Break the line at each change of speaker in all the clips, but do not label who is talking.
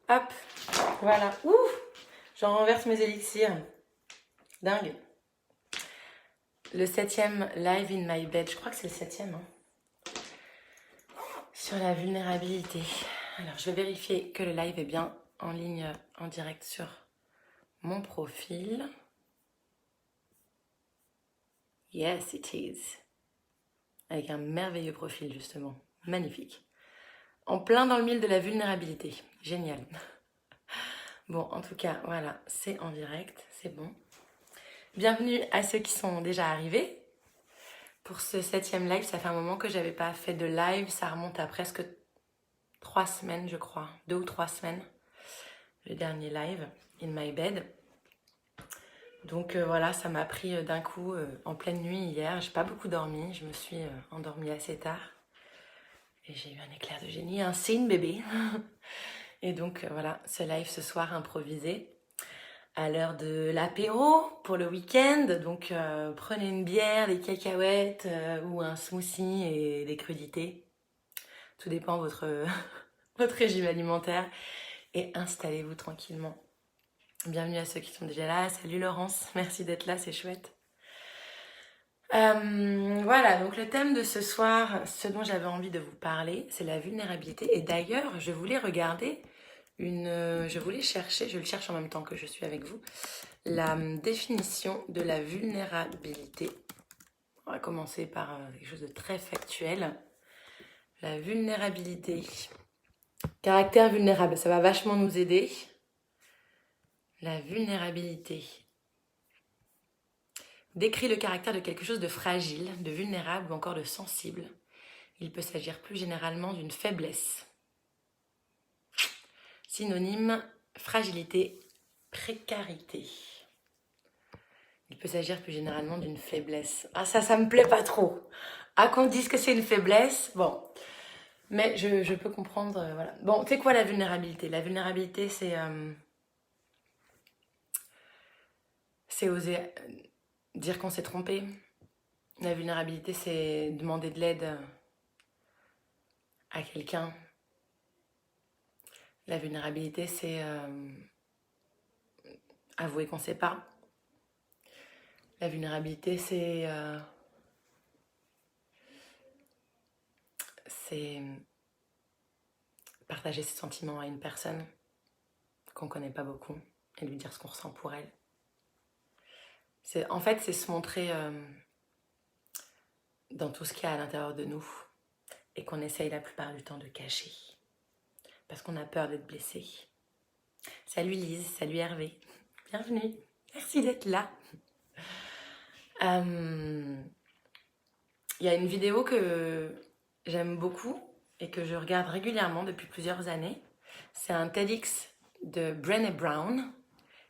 Hop, voilà. Ouh, j'en renverse mes élixirs. Dingue. Le 7e live in my bed. Je crois que c'est le 7e. Sur la vulnérabilité. Alors, je vais vérifier que le live est bien en ligne, en direct sur mon profil. Yes, it is. Avec un merveilleux profil, justement. Magnifique. En plein dans le mille de la vulnérabilité. Génial. Bon, en tout cas, voilà, c'est en direct, c'est bon. Bienvenue à ceux qui sont déjà arrivés. Pour ce 7e live, ça fait un moment que j'avais pas fait de live. Ça remonte à presque 3 semaines, je crois. 2 ou 3 semaines. Le dernier live, in my bed. Donc voilà, ça m'a pris d'un coup en pleine nuit hier. J'ai pas beaucoup dormi. Je me suis endormie assez tard. Et j'ai eu un éclair de génie, un signe bébé. Et donc voilà, ce live ce soir improvisé. À l'heure de l'apéro pour le week-end. Donc prenez une bière, des cacahuètes ou un smoothie et des crudités. Tout dépend de votre, votre régime alimentaire. Et installez-vous tranquillement. Bienvenue à ceux qui sont déjà là. Salut Laurence, merci d'être là, c'est chouette. Voilà, donc le thème de ce soir, ce dont j'avais envie de vous parler, c'est la vulnérabilité. Et d'ailleurs, je voulais regarder je voulais chercher, je le cherche en même temps que je suis avec vous, la définition de la vulnérabilité. On va commencer par quelque chose de très factuel. La vulnérabilité. Caractère vulnérable, ça va vachement nous aider. La vulnérabilité décrit le caractère de quelque chose de fragile, de vulnérable ou encore de sensible. Il peut s'agir plus généralement d'une faiblesse. Synonyme, fragilité, précarité. Il peut s'agir plus généralement d'une faiblesse. Ah ça me plaît pas trop. Ah qu'on dise que c'est une faiblesse, bon. Mais je peux comprendre, voilà. Bon, c'est quoi la vulnérabilité? La vulnérabilité, c'est oser dire qu'on s'est trompé. La vulnérabilité, c'est demander de l'aide à quelqu'un. La vulnérabilité, c'est avouer qu'on ne sait pas. La vulnérabilité, c'est partager ses sentiments à une personne qu'on ne connaît pas beaucoup et lui dire ce qu'on ressent pour elle. En fait, c'est se montrer dans tout ce qu'il y a à l'intérieur de nous et qu'on essaye la plupart du temps de cacher parce qu'on a peur d'être blessé. Salut Lise, salut Hervé, bienvenue, merci d'être là. Il y a une vidéo que j'aime beaucoup et que je regarde régulièrement depuis plusieurs années. C'est un TEDx de Brené Brown,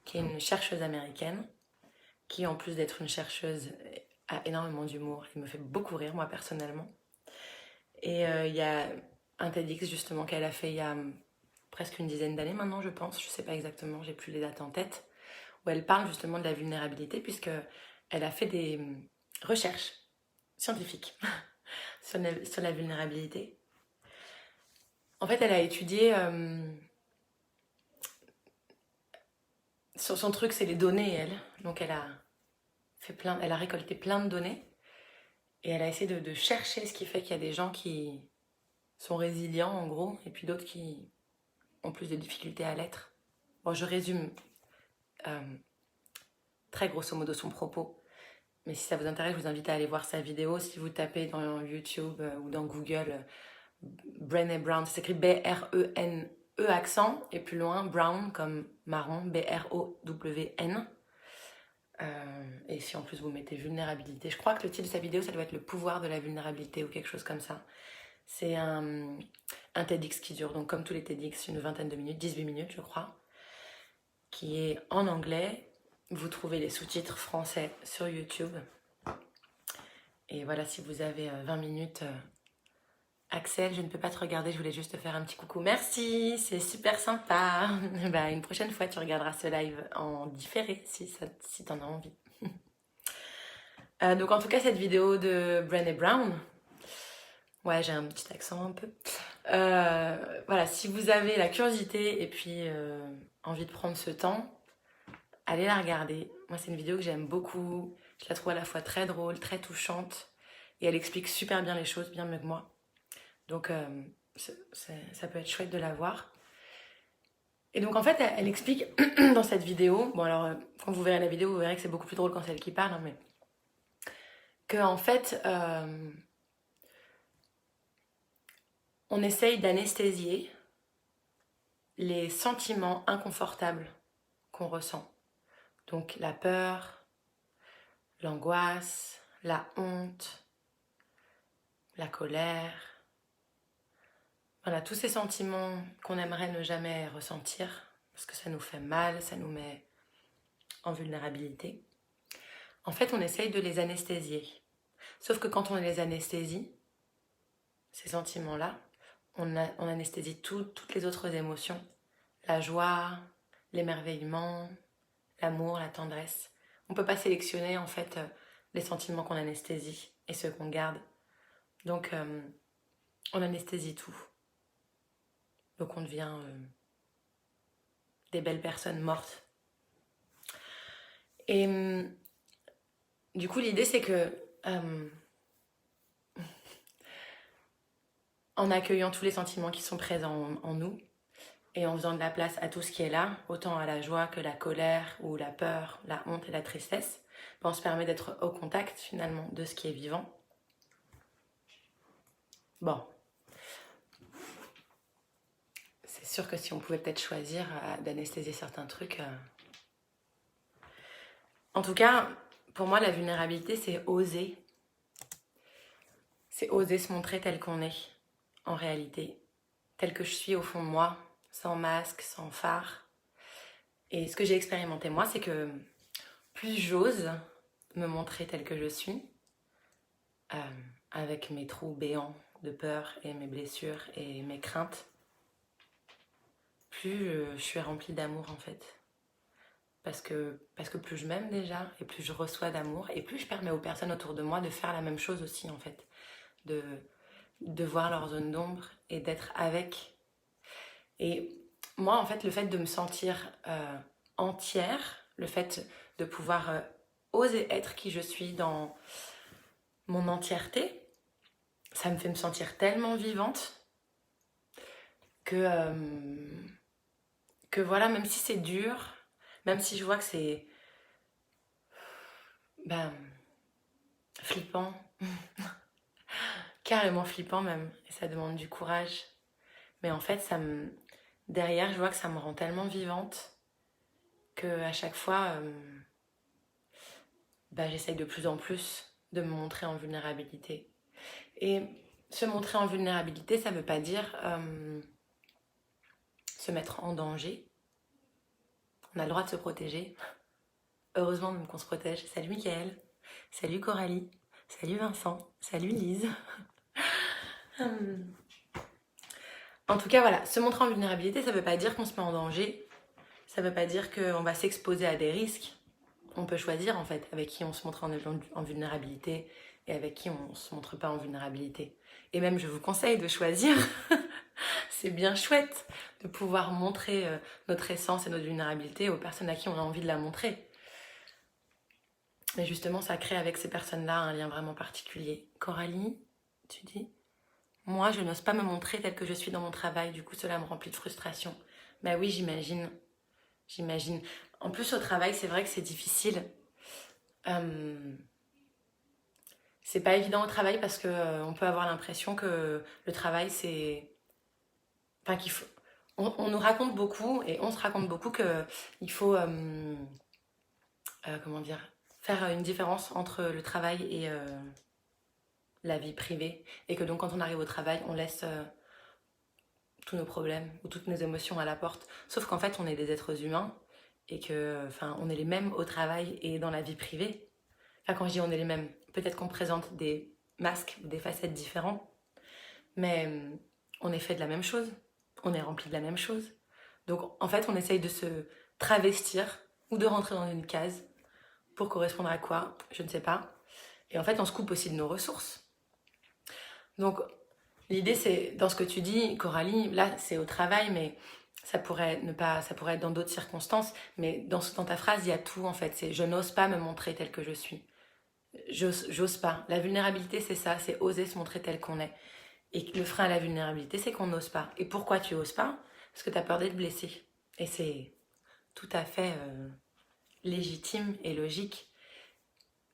qui est une chercheuse américaine, qui en plus d'être une chercheuse a énormément d'humour et me fait beaucoup rire moi personnellement. Et il y a un TEDx justement qu'elle a fait il y a presque une dizaine d'années maintenant je pense, je sais pas exactement, j'ai plus les dates en tête, où elle parle justement de la vulnérabilité puisque elle a fait des recherches scientifiques sur la vulnérabilité. En fait, elle a étudié son truc, c'est les données, elle. Donc elle a récolté plein de données et elle a essayé de chercher ce qui fait qu'il y a des gens qui sont résilients en gros et puis d'autres qui ont plus de difficultés à l'être. Bon, je résume très grosso modo son propos. Mais si ça vous intéresse, je vous invite à aller voir sa vidéo. Si vous tapez dans YouTube ou dans Google Brené Brown, ça s'écrit B-R-E-N-E accent, et plus loin, Brown comme marron, B-R-O-W-N. Et si en plus vous mettez vulnérabilité, je crois que le titre de sa vidéo, ça doit être le pouvoir de la vulnérabilité ou quelque chose comme ça. C'est un TEDx qui dure, donc comme tous les TEDx, une vingtaine de minutes, 18 minutes je crois, qui est en anglais. Vous trouvez les sous-titres français sur YouTube. Et voilà, si vous avez 20 minutes, Axel, je ne peux pas te regarder, je voulais juste te faire un petit coucou. Merci, c'est super sympa. Bah, une prochaine fois, tu regarderas ce live en différé si t'en as envie. Donc en tout cas, cette vidéo de Brené Brown, ouais, j'ai un petit accent un peu. Voilà, si vous avez la curiosité et puis envie de prendre ce temps, allez la regarder. Moi, c'est une vidéo que j'aime beaucoup. Je la trouve à la fois très drôle, très touchante. Et elle explique super bien les choses, bien mieux que moi. Donc, ça peut être chouette de la voir. Et donc, en fait, elle explique dans cette vidéo... Bon, alors, quand vous verrez la vidéo, vous verrez que c'est beaucoup plus drôle quand c'est elle qui parle. Hein, mais que, en fait, on essaye d'anesthésier les sentiments inconfortables qu'on ressent. Donc, la peur, l'angoisse, la honte, la colère. Voilà, tous ces sentiments qu'on aimerait ne jamais ressentir parce que ça nous fait mal, ça nous met en vulnérabilité. En fait, on essaye de les anesthésier. Sauf que quand on les anesthésie, ces sentiments-là, on anesthésie toutes les autres émotions. La joie, l'émerveillement, l'amour, la tendresse. On ne peut pas sélectionner en fait les sentiments qu'on anesthésie et ceux qu'on garde. Donc, on anesthésie tout. Donc, on devient des belles personnes mortes. Et du coup, l'idée, c'est que en accueillant tous les sentiments qui sont présents en nous et en faisant de la place à tout ce qui est là, autant à la joie que la colère ou la peur, la honte et la tristesse, on se permet d'être au contact finalement de ce qui est vivant. Bon, c'est sûr que si on pouvait peut-être choisir d'anesthésier certains trucs... En tout cas, pour moi, la vulnérabilité, c'est oser. C'est oser se montrer tel qu'on est, en réalité. Tel que je suis au fond de moi, sans masque, sans phare. Et ce que j'ai expérimenté, moi, c'est que plus j'ose me montrer tel que je suis, avec mes trous béants de peur et mes blessures et mes craintes, plus je suis remplie d'amour, en fait. Parce que plus je m'aime déjà, et plus je reçois d'amour, et plus je permets aux personnes autour de moi de faire la même chose aussi, en fait. De voir leur zone d'ombre et d'être avec. Et moi, en fait, le fait de me sentir entière, le fait de pouvoir oser être qui je suis dans mon entièreté, ça me fait me sentir tellement vivante que voilà, même si c'est dur, même si je vois que c'est flippant, carrément flippant même, et ça demande du courage. Mais en fait, derrière, je vois que ça me rend tellement vivante que à chaque fois, j'essaye de plus en plus de me montrer en vulnérabilité. Et se montrer en vulnérabilité, ça ne veut pas dire se mettre en danger. On a le droit de se protéger. Heureusement même qu'on se protège. Salut Mickaël, salut Coralie, salut Vincent, salut Lise. En tout cas, voilà, se montrer en vulnérabilité, ça ne veut pas dire qu'on se met en danger. Ça ne veut pas dire qu'on va s'exposer à des risques. On peut choisir en fait avec qui on se montre en vulnérabilité et avec qui on ne se montre pas en vulnérabilité. Et même je vous conseille de choisir. C'est bien chouette de pouvoir montrer notre essence et notre vulnérabilité aux personnes à qui on a envie de la montrer. Mais justement, ça crée avec ces personnes-là un lien vraiment particulier. Coralie, tu dis ? Moi, je n'ose pas me montrer telle que je suis dans mon travail, du coup cela me remplit de frustration. Bah oui, j'imagine. En plus, au travail, c'est vrai que c'est difficile. C'est pas évident au travail parce que on peut avoir l'impression que le travail, c'est... Enfin, qu'il faut... On nous raconte beaucoup et on se raconte beaucoup qu'il faut... comment dire, faire une différence entre le travail et la vie privée. Et que donc, quand on arrive au travail, on laisse tous nos problèmes ou toutes nos émotions à la porte. Sauf qu'en fait, on est des êtres humains et que, on est les mêmes au travail et dans la vie privée. Enfin, quand je dis on est les mêmes, peut-être qu'on présente des masques ou des facettes différents, mais on est fait de la même chose. On est rempli de la même chose. Donc, en fait, on essaye de se travestir ou de rentrer dans une case pour correspondre à quoi, je ne sais pas. Et en fait, on se coupe aussi de nos ressources. Donc, L'idée, c'est, dans ce que tu dis, Coralie, là, c'est au travail, mais ça pourrait ne pas, ça pourrait être dans d'autres circonstances. Mais dans ta phrase, il y a tout, en fait. C'est je n'ose pas me montrer tel que je suis. J'ose pas. La vulnérabilité, c'est ça, c'est oser se montrer tel qu'on est. Et le frein à la vulnérabilité, c'est qu'on n'ose pas. Et pourquoi tu oses pas? Parce que tu as peur d'être blessé. Et c'est tout à fait légitime et logique.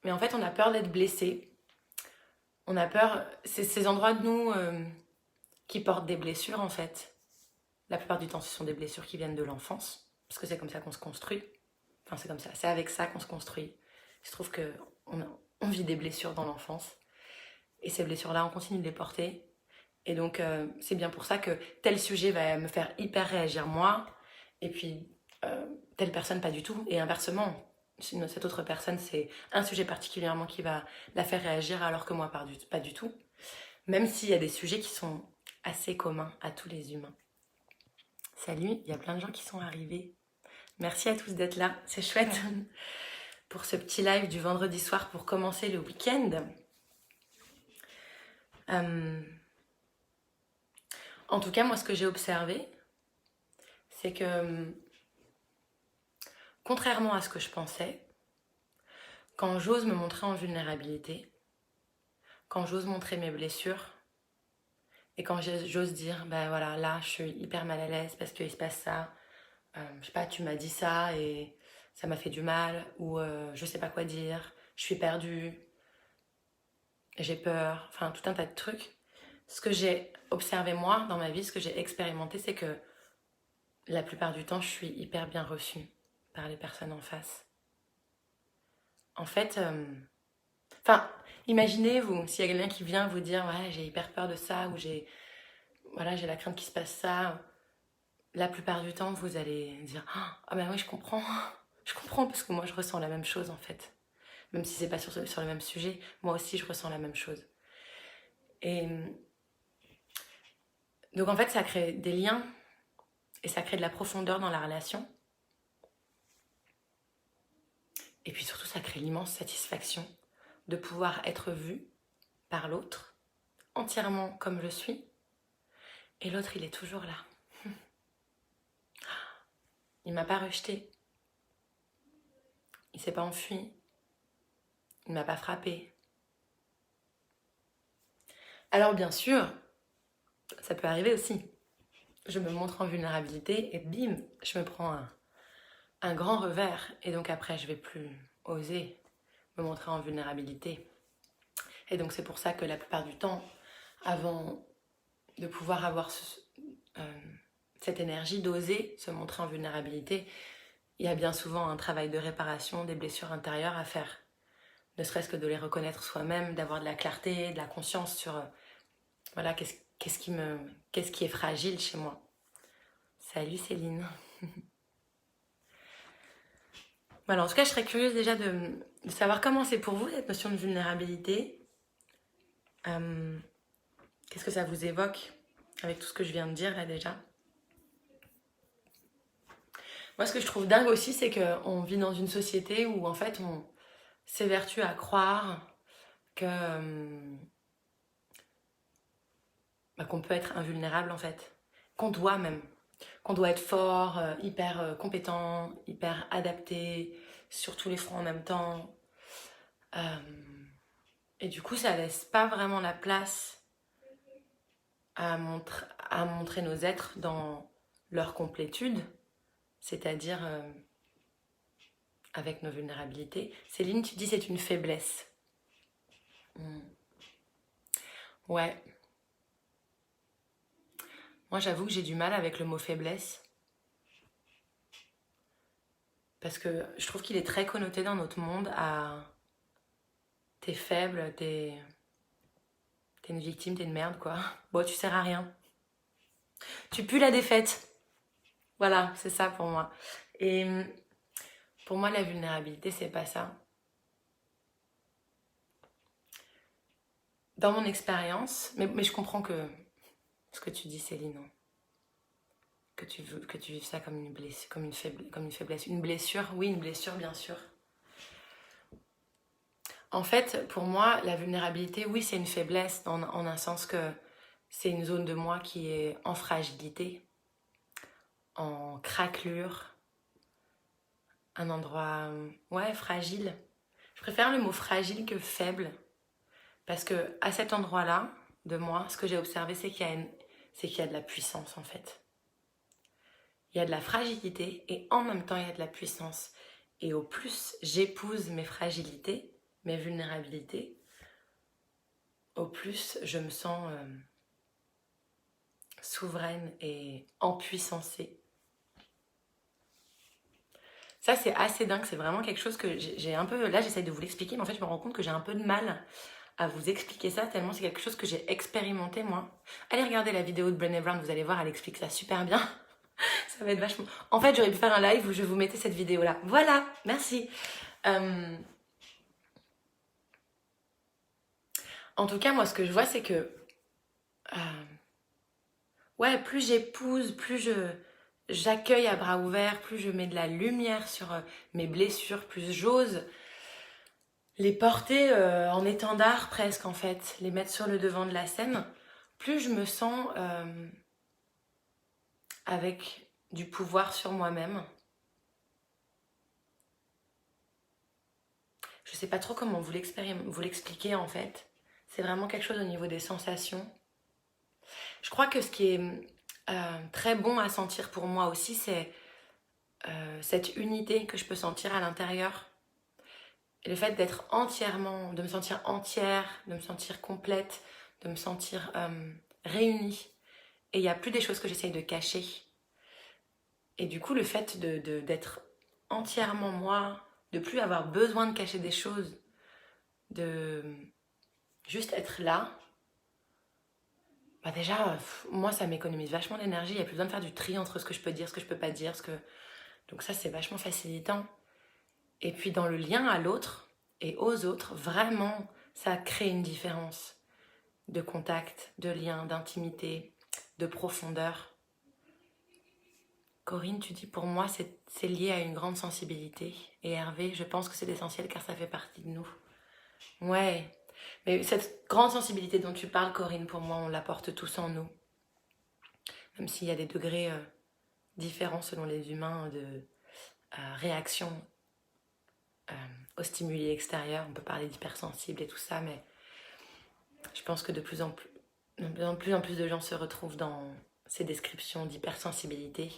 Mais en fait, on a peur d'être blessé. On a peur. C'est ces endroits de nous qui portent des blessures, en fait. La plupart du temps, ce sont des blessures qui viennent de l'enfance. Parce que c'est comme ça qu'on se construit. Enfin, c'est comme ça. C'est avec ça qu'on se construit. Il se trouve qu'on vit des blessures dans l'enfance. Et ces blessures-là, on continue de les porter. Et donc, c'est bien pour ça que tel sujet va me faire hyper réagir moi, et puis telle personne pas du tout. Et inversement, cette autre personne, c'est un sujet particulièrement qui va la faire réagir, alors que moi, pas du tout. Même s'il y a des sujets qui sont assez communs à tous les humains. Salut, il y a plein de gens qui sont arrivés. Merci à tous d'être là, c'est chouette pour ce petit live du vendredi soir pour commencer le week-end. En tout cas, moi, ce que j'ai observé, c'est que, contrairement à ce que je pensais, quand j'ose me montrer en vulnérabilité, quand j'ose montrer mes blessures, et quand j'ose dire, ben voilà, là, je suis hyper mal à l'aise parce qu'il se passe ça, je sais pas, tu m'as dit ça et ça m'a fait du mal, ou je sais pas quoi dire, je suis perdue, j'ai peur, enfin tout un tas de trucs. Ce que j'ai observé moi dans ma vie, ce que j'ai expérimenté, c'est que la plupart du temps, je suis hyper bien reçue par les personnes en face. En fait, enfin, imaginez-vous, s'il y a quelqu'un qui vient vous dire, ouais, j'ai hyper peur de ça, ou voilà, j'ai la crainte qu'il se passe ça, la plupart du temps, vous allez dire, ah ben oui, je comprends, je comprends, parce que moi, je ressens la même chose, en fait. Même si c'est pas sur le même sujet, moi aussi, je ressens la même chose. Et donc, en fait, ça crée des liens, et ça crée de la profondeur dans la relation. Et puis surtout, ça crée l'immense satisfaction de pouvoir être vu par l'autre, entièrement comme je suis, et l'autre, il est toujours là. Il m'a pas rejeté, il s'est pas enfui, il m'a pas frappé. Alors bien sûr, ça peut arriver aussi. Je me montre en vulnérabilité et bim, je me prends un grand revers. Et donc après, je vais plus oser me montrer en vulnérabilité. Et donc c'est pour ça que la plupart du temps, avant de pouvoir avoir cette énergie d'oser se montrer en vulnérabilité, il y a bien souvent un travail de réparation des blessures intérieures à faire. Ne serait-ce que de les reconnaître soi-même, d'avoir de la clarté, de la conscience sur voilà, qu'est-ce qui est fragile chez moi. Salut Céline. Voilà, en tout cas, je serais curieuse déjà de savoir comment c'est pour vous cette notion de vulnérabilité. Qu'est-ce que ça vous évoque avec tout ce que je viens de dire là déjà? Moi, ce que je trouve dingue aussi, c'est qu'on vit dans une société où en fait on s'évertue à croire que qu'on peut être invulnérable en fait, qu'on doit même, qu'on doit être fort, hyper compétent, hyper adapté sur tous les fronts en même temps. Et du coup, ça laisse pas vraiment la place à montrer nos êtres dans leur complétude, c'est-à-dire avec nos vulnérabilités. Céline, tu dis c'est une faiblesse. Ouais. Moi, j'avoue que j'ai du mal avec le mot faiblesse. Parce que je trouve qu'il est très connoté dans notre monde à t'es faible, t'es une victime, t'es une merde, quoi. Bon, tu sers à rien. Tu pues la défaite. Voilà, c'est ça pour moi. Et pour moi, la vulnérabilité, c'est pas ça. Dans mon expérience, mais je comprends que ce que tu dis, Céline, hein, que tu vives ça comme une blessure, comme une faiblesse. Une blessure, oui, une blessure, bien sûr. En fait, pour moi, la vulnérabilité, oui, c'est une faiblesse en un sens que c'est une zone de moi qui est en fragilité, en craquelure, un endroit, ouais, fragile. Je préfère le mot fragile que faible, parce que à cet endroit-là, de moi, ce que j'ai observé, c'est qu'il y a de la puissance en fait. Il y a de la fragilité et en même temps il y a de la puissance. Et au plus j'épouse mes fragilités, mes vulnérabilités, au plus je me sens souveraine et empuissancée. Ça c'est assez dingue, c'est vraiment quelque chose que j'ai un peu... Là j'essaye de vous l'expliquer, mais en fait je me rends compte que j'ai un peu de mal à vous expliquer ça, tellement c'est quelque chose que j'ai expérimenté moi. Allez regarder la vidéo de Brené Brown, vous allez voir, elle explique ça super bien. Ça va être vachement... En fait j'aurais pu faire un live où je vous mettais cette vidéo là. Voilà, merci. En tout cas moi ce que je vois c'est que... ouais, plus j'épouse, plus j'accueille à bras ouverts, plus je mets de la lumière sur mes blessures, plus j'ose les porter en étendard presque en fait, les mettre sur le devant de la scène, plus je me sens avec du pouvoir sur moi-même. Je sais pas trop comment vous l'expliquer en fait. C'est vraiment quelque chose au niveau des sensations. Je crois que ce qui est très bon à sentir pour moi aussi, c'est cette unité que je peux sentir à l'intérieur. Et le fait d'être entièrement, de me sentir entière, de me sentir complète, de me sentir réunie. Et il n'y a plus des choses que j'essaye de cacher. Et du coup, le fait d'être entièrement moi, de plus avoir besoin de cacher des choses, de juste être là, bah déjà, moi, ça m'économise vachement d'énergie. Il n'y a plus besoin de faire du tri entre ce que je peux dire, ce que je peux pas dire. Donc ça, c'est vachement facilitant. Et puis dans le lien à l'autre et aux autres, vraiment, ça crée une différence de contact, de lien, d'intimité, de profondeur. Corinne, tu dis pour moi c'est lié à une grande sensibilité. Et Hervé, je pense que c'est essentiel car ça fait partie de nous. Ouais, mais cette grande sensibilité dont tu parles, Corinne, pour moi, on la porte tous en nous. Même s'il y a des degrés différents selon les humains de réaction aux stimuli extérieurs. On peut parler d'hypersensible et tout ça, mais je pense que de plus en plus de gens se retrouvent dans ces descriptions d'hypersensibilité.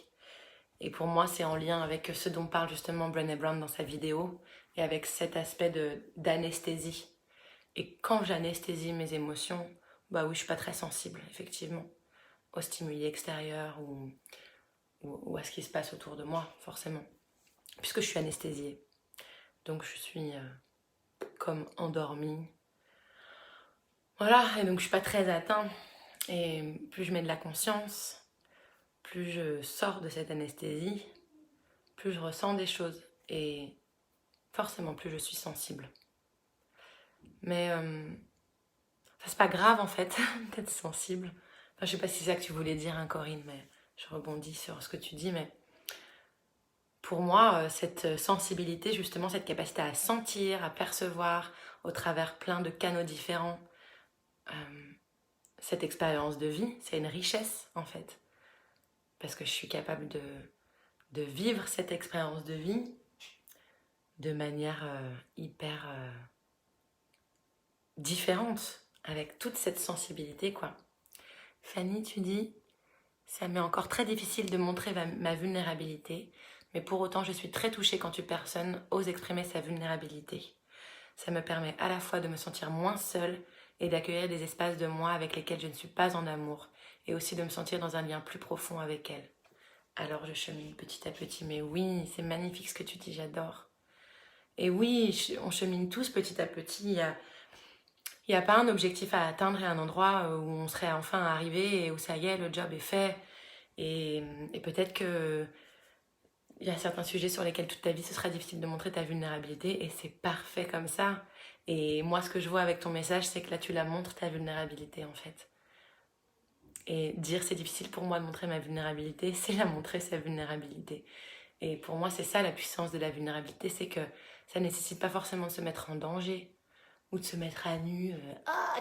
Et pour moi, c'est en lien avec ce dont parle justement Brené Brown dans sa vidéo et avec cet aspect d'anesthésie. Et quand j'anesthésie mes émotions, bah oui, je suis pas très sensible, effectivement, aux stimuli extérieurs ou à ce qui se passe autour de moi, forcément, puisque je suis anesthésiée. Donc je suis comme endormie. Voilà, et donc je suis pas très atteinte. Et plus je mets de la conscience, plus je sors de cette anesthésie, plus je ressens des choses. Et forcément, plus je suis sensible. Mais c'est pas grave en fait d'être sensible. Enfin, je sais pas si c'est ça que tu voulais dire, hein, Corinne, mais je rebondis sur ce que tu dis. Mais pour moi, cette sensibilité, justement, cette capacité à sentir, à percevoir au travers plein de canaux différents, cette expérience de vie, c'est une richesse en fait. Parce que je suis capable de vivre cette expérience de vie de manière hyper différente, avec toute cette sensibilité, quoi. Fanny, tu dis, ça m'est encore très difficile de montrer ma vulnérabilité, mais pour autant, je suis très touchée quand une personne ose exprimer sa vulnérabilité. Ça me permet à la fois de me sentir moins seule et d'accueillir des espaces de moi avec lesquels je ne suis pas en amour, et aussi de me sentir dans un lien plus profond avec elle. Alors je chemine petit à petit, mais oui, c'est magnifique ce que tu dis, j'adore. Et oui, on chemine tous petit à petit. Il n'y a pas un objectif à atteindre et un endroit où on serait enfin arrivé et où ça y est, le job est fait. Et peut-être que il y a certains sujets sur lesquels toute ta vie ce sera difficile de montrer ta vulnérabilité et c'est parfait comme ça. Et moi, ce que je vois avec ton message, c'est que là, tu la montres ta vulnérabilité en fait. Et dire c'est difficile pour moi de montrer ma vulnérabilité, c'est la montrer sa vulnérabilité. Et pour moi, c'est ça la puissance de la vulnérabilité, c'est que ça ne nécessite pas forcément de se mettre en danger. ou de se mettre à nu,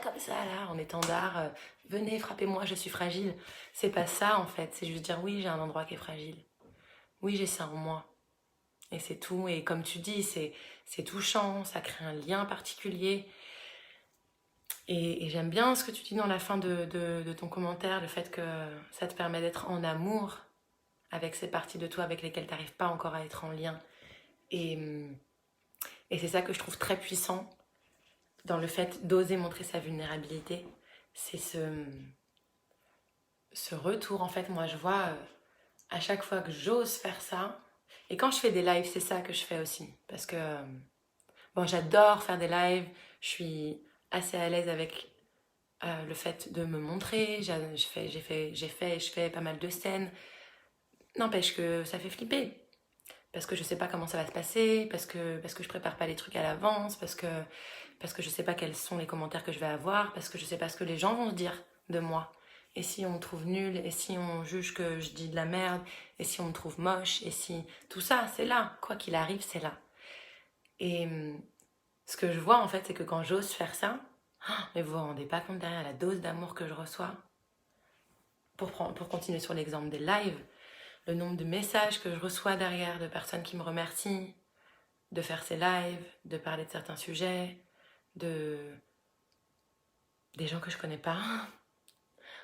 comme ça là, en étendard, venez, frappez-moi, je suis fragile. C'est pas ça en fait, c'est juste dire oui, j'ai un endroit qui est fragile. Oui, j'ai ça en moi. Et c'est tout. Et comme tu dis, c'est touchant, ça crée un lien particulier. Et j'aime bien ce que tu dis dans la fin de ton commentaire, le fait que ça te permet d'être en amour avec ces parties de toi avec lesquelles tu n'arrives pas encore à être en lien. Et, et c'est ça que je trouve très puissant dans le fait d'oser montrer sa vulnérabilité. C'est ce retour, en fait, moi je vois à chaque fois que j'ose faire ça. Et quand je fais des lives, c'est ça que je fais aussi. Parce que, bon, j'adore faire des lives, je suis assez à l'aise avec le fait de me montrer, je fais pas mal de scènes. N'empêche que ça fait flipper. Parce que je sais pas comment ça va se passer, parce que je prépare pas les trucs à l'avance, parce que je sais pas quels sont les commentaires que je vais avoir, parce que je sais pas ce que les gens vont se dire de moi. Et si on me trouve nulle, et si on juge que je dis de la merde, et si on me trouve moche, et si... Tout ça, c'est là. Quoi qu'il arrive, c'est là. Et ce que je vois, en fait, c'est que quand j'ose faire ça, mais vous vous rendez pas compte derrière la dose d'amour que je reçois. Pour continuer sur l'exemple des lives, le nombre de messages que je reçois derrière de personnes qui me remercient de faire ces lives, de parler de certains sujets, des gens que je connais pas,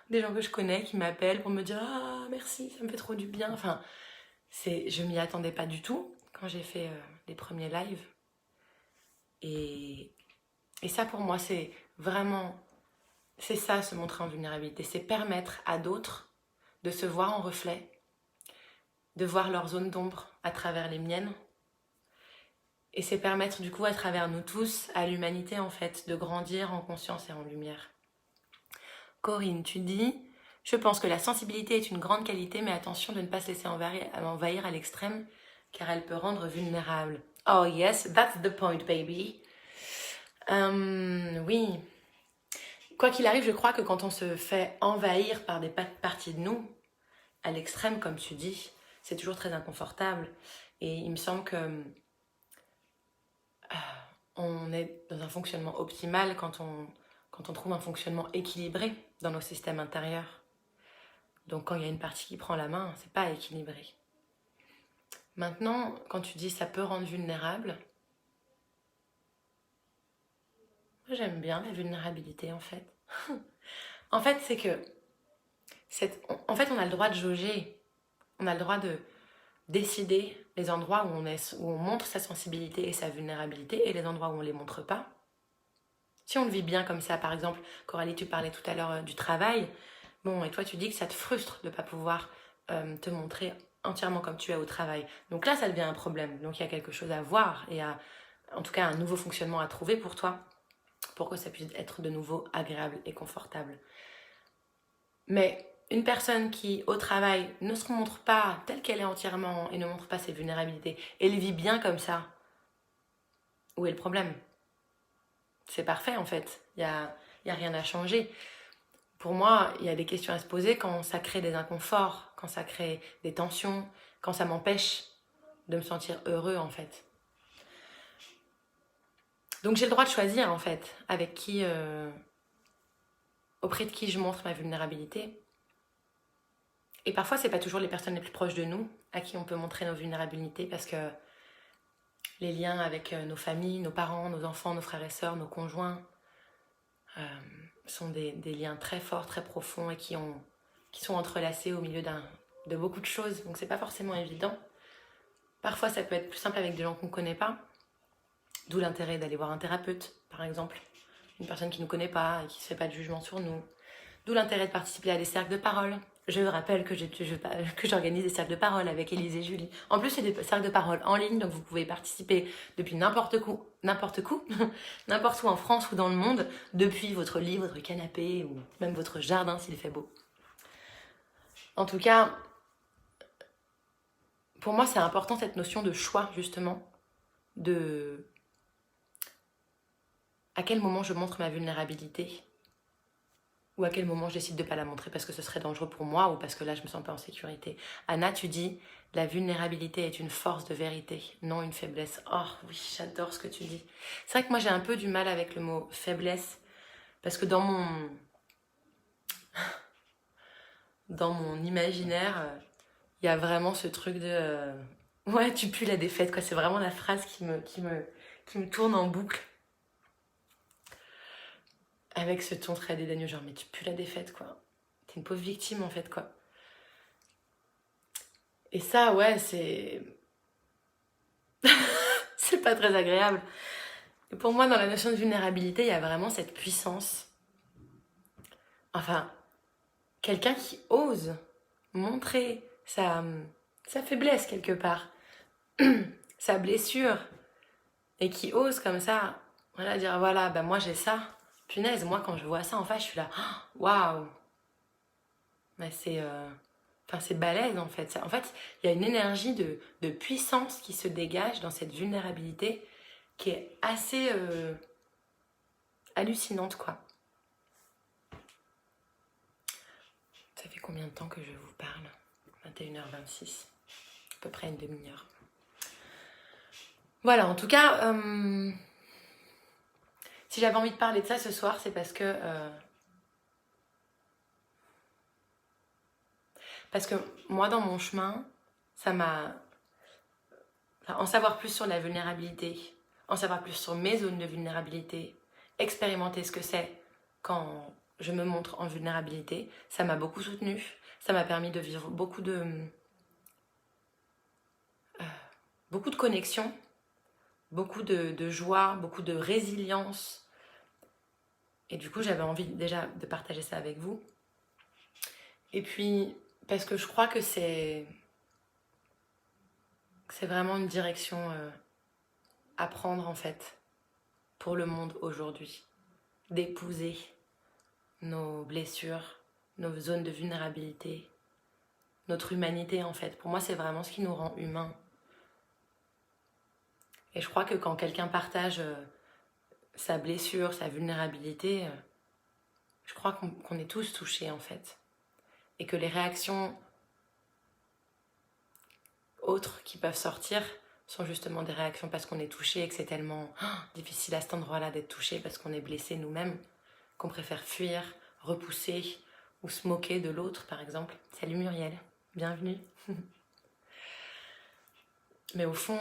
des gens que je connais qui m'appellent pour me dire ah merci, ça me fait trop du bien. Enfin, je m'y attendais pas du tout quand j'ai fait les premiers lives. Et ça pour moi c'est vraiment, c'est ça se montrer en vulnérabilité, c'est permettre à d'autres de se voir en reflet, de voir leurs zones d'ombre à travers les miennes. Et c'est permettre du coup à travers nous tous, à l'humanité en fait, de grandir en conscience et en lumière. Corinne, tu dis « Je pense que la sensibilité est une grande qualité, mais attention de ne pas se laisser envahir à l'extrême, car elle peut rendre vulnérable. » Oh yes, that's the point, baby. Oui. Quoi qu'il arrive, je crois que quand on se fait envahir par des parties de nous, à l'extrême, comme tu dis, c'est toujours très inconfortable. Et il me semble que on est dans un fonctionnement optimal quand on trouve un fonctionnement équilibré dans nos systèmes intérieurs. Donc quand il y a une partie qui prend la main, c'est pas équilibré. Maintenant, quand tu dis ça peut rendre vulnérable, moi j'aime bien la vulnérabilité en fait. En fait, c'est que en fait, on a le droit de jauger, on a le droit de décider les endroits où on montre sa sensibilité et sa vulnérabilité et les endroits où on ne les montre pas. Si on le vit bien comme ça, par exemple, Coralie, tu parlais tout à l'heure du travail, bon, et toi tu dis que ça te frustre de ne pas pouvoir te montrer entièrement comme tu es au travail. Donc là, ça devient un problème. Donc il y a quelque chose à voir et en tout cas un nouveau fonctionnement à trouver pour toi, pour que ça puisse être de nouveau agréable et confortable. Mais une personne qui, au travail, ne se montre pas telle qu'elle est entièrement et ne montre pas ses vulnérabilités, et elle vit bien comme ça, où est le problème? C'est parfait en fait, il n'y a rien à changer. Pour moi, il y a des questions à se poser quand ça crée des inconforts, quand ça crée des tensions, quand ça m'empêche de me sentir heureux en fait. Donc j'ai le droit de choisir en fait avec qui, auprès de qui je montre ma vulnérabilité. Et parfois, c'est pas toujours les personnes les plus proches de nous à qui on peut montrer nos vulnérabilités parce que les liens avec nos familles, nos parents, nos enfants, nos frères et sœurs, nos conjoints sont des liens très forts, très profonds et qui sont entrelacés au milieu de beaucoup de choses. Donc c'est pas forcément évident. Parfois, ça peut être plus simple avec des gens qu'on ne connaît pas. D'où l'intérêt d'aller voir un thérapeute, par exemple. Une personne qui ne nous connaît pas et qui ne se fait pas de jugement sur nous. D'où l'intérêt de participer à des cercles de parole. Je rappelle que j'organise des cercles de parole avec Élise et Julie. En plus, c'est des cercles de parole en ligne, donc vous pouvez participer depuis n'importe où, n'importe où en France ou dans le monde, depuis votre lit, votre canapé ou même votre jardin s'il fait beau. En tout cas, pour moi, c'est important cette notion de choix, justement, à quel moment je montre ma vulnérabilité ou à quel moment je décide de ne pas la montrer parce que ce serait dangereux pour moi ou parce que là je me sens pas en sécurité. Anna, tu dis La vulnérabilité est une force de vérité, non une faiblesse. Oh oui, j'adore ce que tu dis. C'est vrai que moi j'ai un peu du mal avec le mot faiblesse, parce que dans mon imaginaire, il y a vraiment ce truc de ouais, tu pues la défaite, quoi. C'est vraiment la phrase qui me tourne en boucle avec ce ton très dédaigneux, genre mais tu pues la défaite, quoi. T'es une pauvre victime en fait, quoi. Et ça, ouais, c'est pas très agréable. Et pour moi, dans la notion de vulnérabilité, il y a vraiment cette puissance. Enfin, quelqu'un qui ose montrer sa faiblesse quelque part, sa blessure, et qui ose comme ça, voilà, dire voilà, bah moi j'ai ça. Punaise, moi quand je vois ça en face, je suis là, waouh, mais enfin, c'est balèze en fait. En fait, il y a une énergie de puissance qui se dégage dans cette vulnérabilité qui est assez hallucinante, quoi. Ça fait combien de temps que je vous parle? 21h26, à peu près une demi-heure. Voilà, en tout cas, si j'avais envie de parler de ça ce soir, c'est parce que moi, dans mon chemin, ça m'a... Enfin, en savoir plus sur la vulnérabilité, en savoir plus sur mes zones de vulnérabilité, expérimenter ce que c'est quand je me montre en vulnérabilité, ça m'a beaucoup soutenue. Ça m'a permis de vivre beaucoup de connexions, beaucoup de joie, beaucoup de résilience. Et du coup, j'avais envie déjà de partager ça avec vous. Et puis, parce que je crois que c'est vraiment une direction à prendre en fait pour le monde aujourd'hui. D'épouser nos blessures, nos zones de vulnérabilité, notre humanité en fait. Pour moi, c'est vraiment ce qui nous rend humains. Et je crois que quand quelqu'un partage sa blessure, sa vulnérabilité, je crois qu'on est tous touchés en fait. Et que les réactions autres qui peuvent sortir sont justement des réactions parce qu'on est touché et que c'est tellement difficile à cet endroit-là d'être touché parce qu'on est blessé nous-mêmes, qu'on préfère fuir, repousser ou se moquer de l'autre par exemple. Salut Muriel, bienvenue. Mais au fond,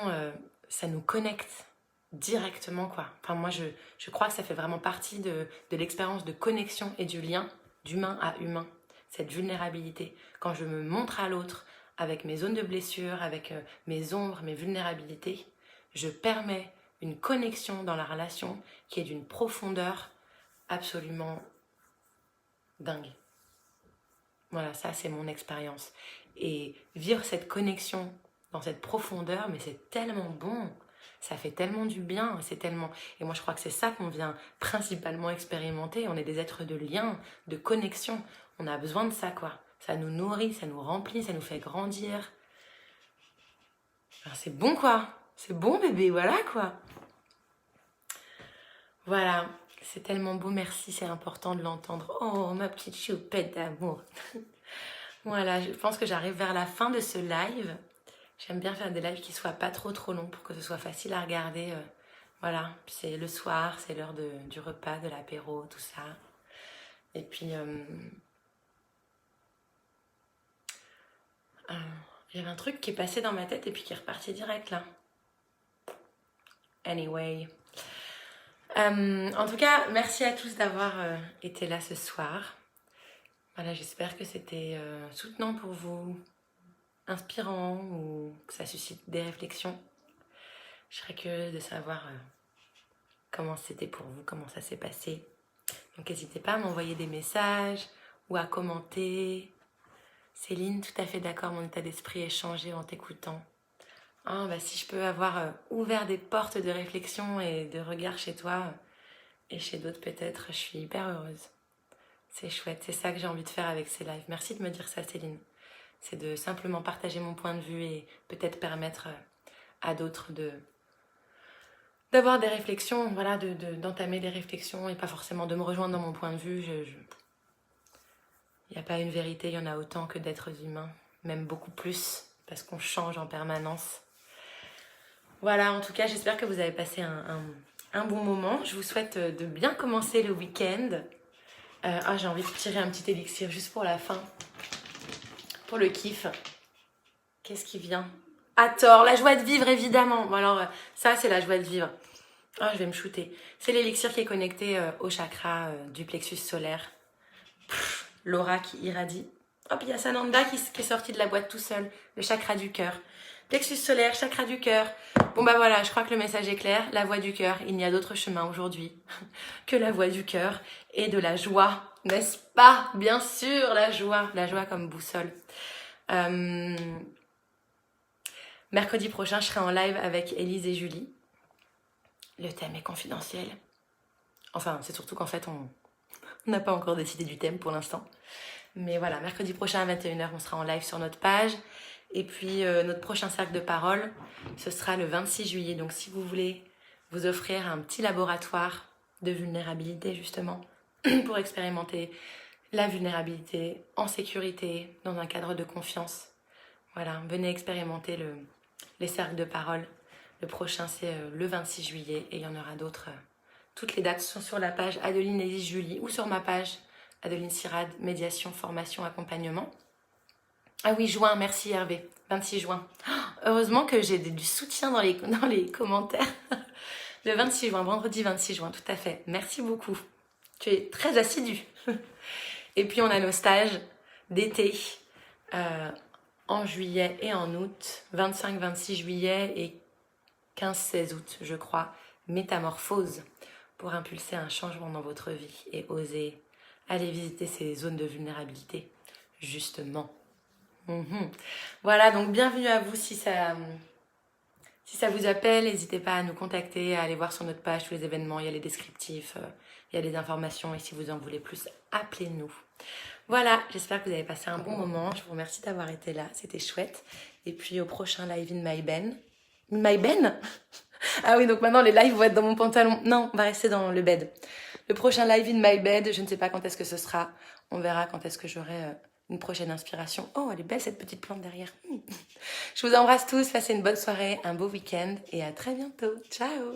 ça nous connecte directement, quoi. Enfin, moi, je crois que ça fait vraiment partie de l'expérience de connexion et du lien d'humain à humain. Cette vulnérabilité. Quand je me montre à l'autre avec mes zones de blessure, avec mes ombres, mes vulnérabilités, je permets une connexion dans la relation qui est d'une profondeur absolument dingue. Voilà, ça c'est mon expérience. Et vivre cette connexion dans cette profondeur, mais c'est tellement bon, ça fait tellement du bien, c'est tellement... Et moi je crois que c'est ça qu'on vient principalement expérimenter, on est des êtres de lien, de connexion, on a besoin de ça quoi. Ça nous nourrit, ça nous remplit, ça nous fait grandir. Alors, c'est bon quoi, c'est bon bébé, voilà quoi. Voilà, c'est tellement beau, merci, c'est important de l'entendre. Oh ma petite choupette d'amour. Voilà, je pense que j'arrive vers la fin de ce live. J'aime bien faire des lives qui soient pas trop longs pour que ce soit facile à regarder. Voilà, puis c'est le soir, c'est l'heure du repas, de l'apéro, tout ça. Et puis, il y avait un truc qui est passé dans ma tête et puis qui est reparti direct là. Anyway. En tout cas, merci à tous d'avoir été là ce soir. Voilà, j'espère que c'était soutenant pour vous, inspirant ou que ça suscite des réflexions. Je serais curieuse de savoir comment c'était pour vous, comment ça s'est passé. Donc n'hésitez pas à m'envoyer des messages ou à commenter. Céline, tout à fait d'accord, mon état d'esprit est changé en t'écoutant. Ah, bah, si je peux avoir ouvert des portes de réflexion et de regard chez toi et chez d'autres peut-être, je suis hyper heureuse. C'est chouette, c'est ça que j'ai envie de faire avec ces lives. Merci de me dire ça Céline. C'est de simplement partager mon point de vue et peut-être permettre à d'autres d'avoir des réflexions, voilà, d'entamer des réflexions et pas forcément de me rejoindre dans mon point de vue. Il n'y a pas une vérité, il y en a autant que d'êtres humains, même beaucoup plus. parce qu'on change en permanence. Voilà, en tout cas, j'espère que vous avez passé un bon moment. Je vous souhaite de bien commencer le week-end. J'ai envie de tirer un petit élixir juste pour la fin, pour le kiff. Qu'est-ce qui vient? Hathor, la joie de vivre, évidemment. Bon, alors, ça, c'est la joie de vivre. Je vais me shooter. C'est l'élixir qui est connecté au chakra du plexus solaire. L'aura qui irradie. Hop, il y a Sananda qui est sorti de la boîte tout seul. Le chakra du cœur. Plexus solaire, chakra du cœur. Bon bah voilà, je crois que le message est clair. La voie du cœur, il n'y a d'autre chemin aujourd'hui que la voie du cœur et de la joie. N'est-ce pas? Bien sûr, la joie. La joie comme boussole. Mercredi prochain, je serai en live avec Élise et Julie. Le thème est confidentiel. Enfin, c'est surtout qu'en fait, on n'a pas encore décidé du thème pour l'instant. Mais voilà, mercredi prochain à 21h, on sera en live sur notre page. Et puis, notre prochain cercle de parole, ce sera le 26 juillet. Donc, si vous voulez vous offrir un petit laboratoire de vulnérabilité, justement, pour expérimenter la vulnérabilité en sécurité, dans un cadre de confiance. Voilà, venez expérimenter les cercles de parole. Le prochain, c'est le 26 juillet et il y en aura d'autres. Toutes les dates sont sur la page Adeline Élise Julie ou sur ma page Adeline Sirad, médiation, formation, accompagnement. Ah oui, juin, merci Hervé, 26 juin. Heureusement que j'ai du soutien dans les commentaires. Le 26 juin, vendredi 26 juin, tout à fait. Merci beaucoup. Tu es très assidu. Et puis on a nos stages d'été en juillet et en août, 25-26 juillet et 15-16 août, je crois, métamorphose, pour impulser un changement dans votre vie et oser aller visiter ces zones de vulnérabilité, justement. Voilà, donc bienvenue à vous si ça vous appelle, n'hésitez pas à nous contacter, à aller voir sur notre page tous les événements, il y a les descriptifs, il y a les informations et si vous en voulez plus, appelez-nous. Voilà, j'espère que vous avez passé un bon moment, je vous remercie d'avoir été là, c'était chouette. Et puis au prochain live in my ben. My ben? Ah oui, donc maintenant les lives vont être dans mon pantalon. Non, on va rester dans le bed. Le prochain live in my bed, je ne sais pas quand est-ce que ce sera. On verra quand est-ce que j'aurai une prochaine inspiration. Oh, elle est belle cette petite plante derrière. Je vous embrasse tous, passez une bonne soirée, un beau week-end et à très bientôt. Ciao!